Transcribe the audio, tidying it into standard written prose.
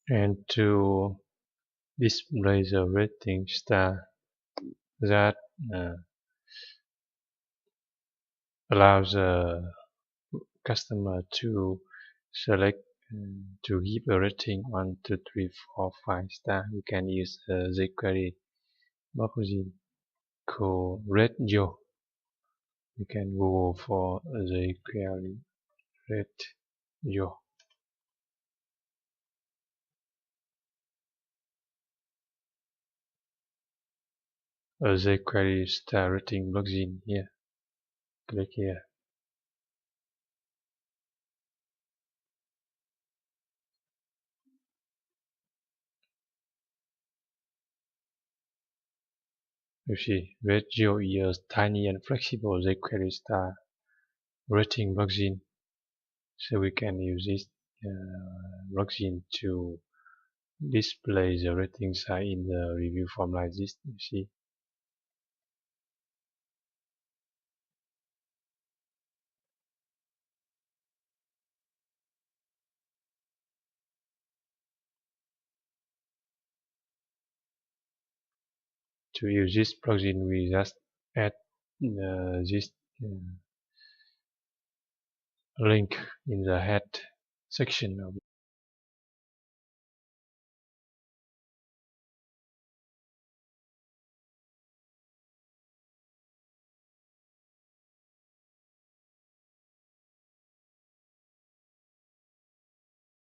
and to display the rating star that allows the customer to select to give a rating 1, 2, 3, 4, 5 star. We can use jQuery plugin called Radio. You can Google for jQuery Radio. A jQuery star rating plugin here. Click here. You see, Radio is a tiny and flexible jQuery star rating plugin. So we can use this plugin to display the ratings in the review form like this. You see. To use this plugin, we just add this link in the head section of